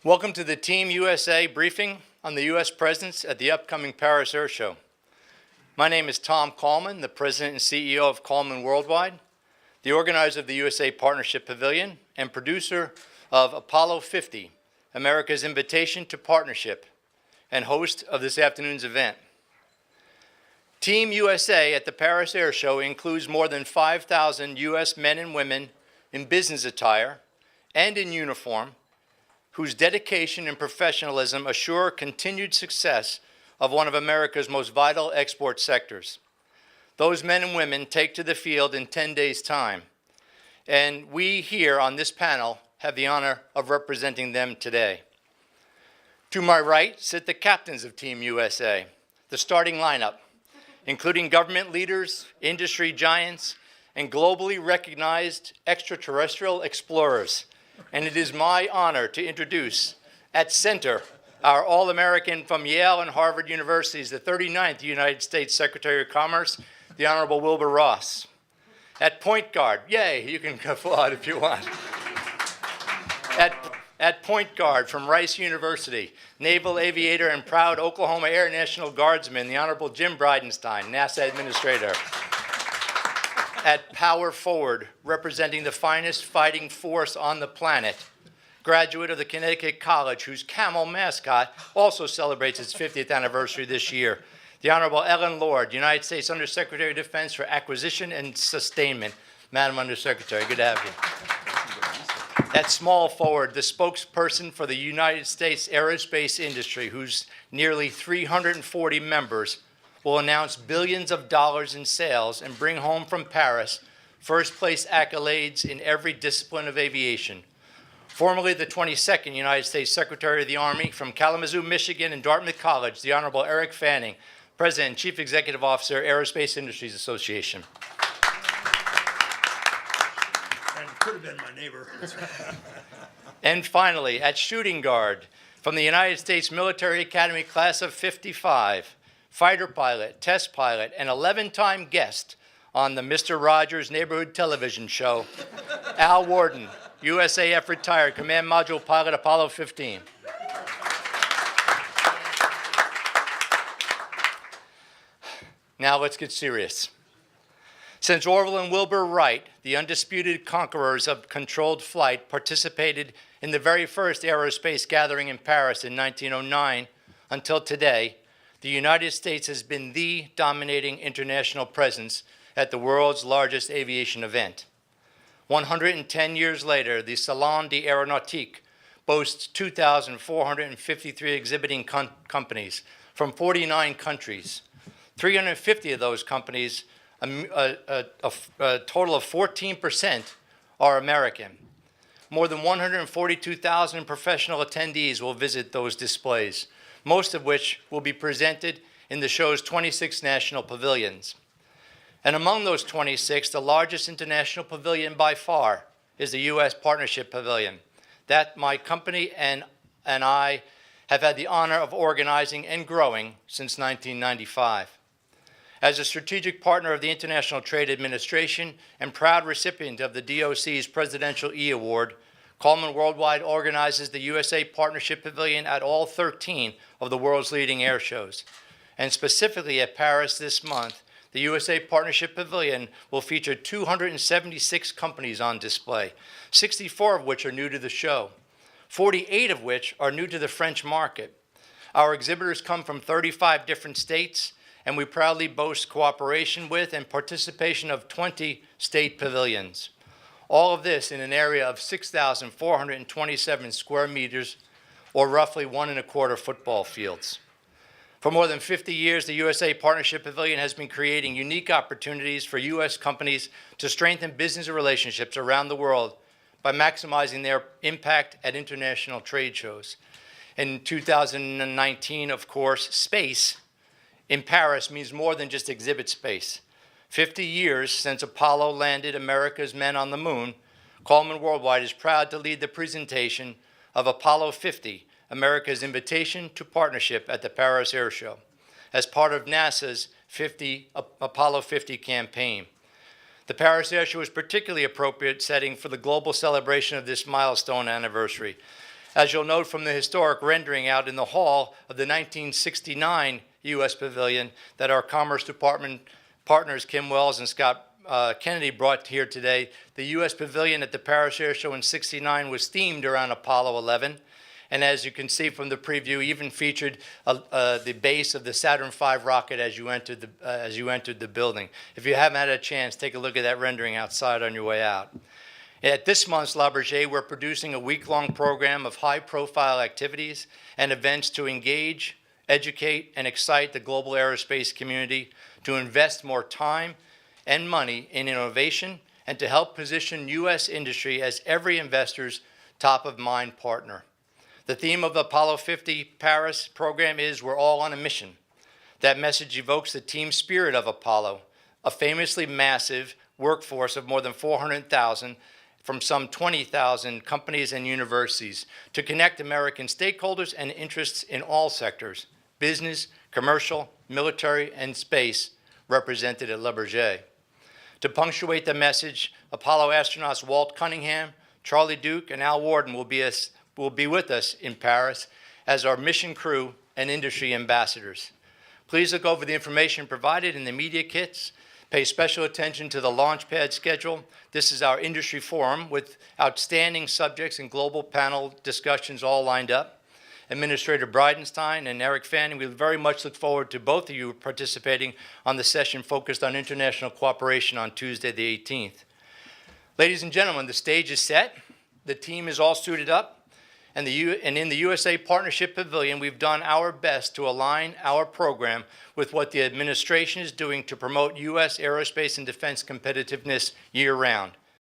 Welcome to the Team USA briefing on the U.S. presence at the upcoming Paris Air Show. My name is Tom Kallman, the President and CEO of Kallman Worldwide, the organizer of the USA Partnership Pavilion, and producer of Apollo 50, America's Invitation to Partnership, and host of this afternoon's event. Team USA at the Paris Air Show includes more than 5,000 U.S. men and women in business attire and in uniform, whose dedication and professionalism assure continued success of one of America's most vital export sectors. Those men and women take to the field in 10 days' time, and we here on this panel have the honor of representing them today. To my right sit the captains of Team USA, the starting lineup, including government leaders, industry giants, and globally recognized extraterrestrial explorers. And it is my honor to introduce, at center, our All-American from Yale and Harvard Universities, the 39th United States Secretary of Commerce, the Honorable Wilbur Ross. At point guard, yay, you can applaud if you want. At point guard from Rice University, naval aviator and proud Oklahoma Air National Guardsman, the Honorable Jim Bridenstine, NASA Administrator. At power forward, representing the finest fighting force on the planet, graduate of the Connecticut College, whose camel mascot also celebrates its 50th anniversary this year, the Honorable Ellen Lord, United States Undersecretary of Defense for Acquisition and Sustainment. Madam Undersecretary, good to have you. At small forward, the spokesperson for the United States aerospace industry, whose nearly 340 members will announce billions of dollars in sales and bring home from Paris first-place accolades in every discipline of aviation. Formerly the 22nd United States Secretary of the Army from Kalamazoo, Michigan, and Dartmouth College, the Honorable Eric Fanning, President and Chief Executive Officer, Aerospace Industries Association. And could have been my neighbor. And finally, at shooting guard, from the United States Military Academy Class of 55, fighter pilot, test pilot, and 11-time guest on the Mr. Rogers Neighborhood Television Show, Al Warden, USAF retired, Command Module Pilot, Apollo 15. Now let's get serious. Since Orville and Wilbur Wright, the undisputed conquerors of controlled flight, participated in the very first aerospace gathering in Paris in 1909 until today, the United States has been the dominating international presence at the world's largest aviation event. 110 years later, the Salon de Aeronautics boasts 2,453 exhibiting companies from 49 countries. 350 of those companies, a total of 14%, are American. More than 142,000 professional attendees will visit those displays, most of which will be presented in the show's 26 national pavilions. And among those 26, the largest international pavilion by far is the U.S. Partnership Pavilion, that my company and I have had the honor of organizing and growing since 1995. As a strategic partner of the International Trade Administration and proud recipient of the DOC's Presidential E-Award, Kallman Worldwide organizes the USA Partnership Pavilion at all 13 of the world's leading air shows. And specifically at Paris this month, the USA Partnership Pavilion will feature 276 companies on display, 64 of which are new to the show, 48 of which are new to the French market. Our exhibitors come from 35 different states, and we proudly boast cooperation with and participation of 20 state pavilions. All of this in an area of 6,427 square meters, or roughly 1¼ football fields. For more than 50 years, the USA Partnership Pavilion has been creating unique opportunities for U.S. companies to strengthen business relationships around the world by maximizing their impact at international trade shows. In 2019, of course, space in Paris means more than just exhibit space. 50 years since Apollo landed America's men on the moon, Kallman Worldwide is proud to lead the presentation of Apollo 50, America's Invitation to Partnership at the Paris Air Show, as part of NASA's Apollo 50 campaign. The Paris Air Show is particularly appropriate setting for the global celebration of this milestone anniversary, As you'll note from the historic rendering out in the hall of the 1969 U.S. Pavilion that our Commerce Department partners Kim Wells and Scott Kennedy brought here today, the U.S. Pavilion at the Paris Air Show in ’69 was themed around Apollo 11. And as you can see from the preview, even featured the base of the Saturn V rocket as you entered the building. If you haven't had a chance, take a look at that rendering outside on your way out. At this month's BOURGET, we're producing a week-long program of high-profile activities and events to engage, educate, and excite the global aerospace community to invest more time and money in innovation and to help position U.S. industry as every investor's top-of-mind partner. The theme of the Apollo 50 Paris program is "We're all on a mission." That message evokes the team spirit of Apollo, a famously massive workforce of more than 400,000 from some 20,000 companies and universities to connect American stakeholders and interests in all sectors, business, commercial, military, and space, represented at BOURGET. To punctuate the message, Apollo astronauts Walt Cunningham, Charlie Duke, and Al Warden will be with us in Paris as our mission crew and industry ambassadors. Please look over the information provided in the media kits. Pay special attention to the launchpad schedule. This is our industry forum with outstanding subjects and global panel discussions all lined up. Administrator Bridenstine and Eric Fanning, we very much look forward to both of you participating on the session focused on international cooperation on Tuesday the 18th. Ladies and gentlemen, the stage is set. The team is all suited up. And in the USA Partnership Pavilion, we've done our best to align our program with what the administration is doing to promote U.S. aerospace and defense competitiveness year-round.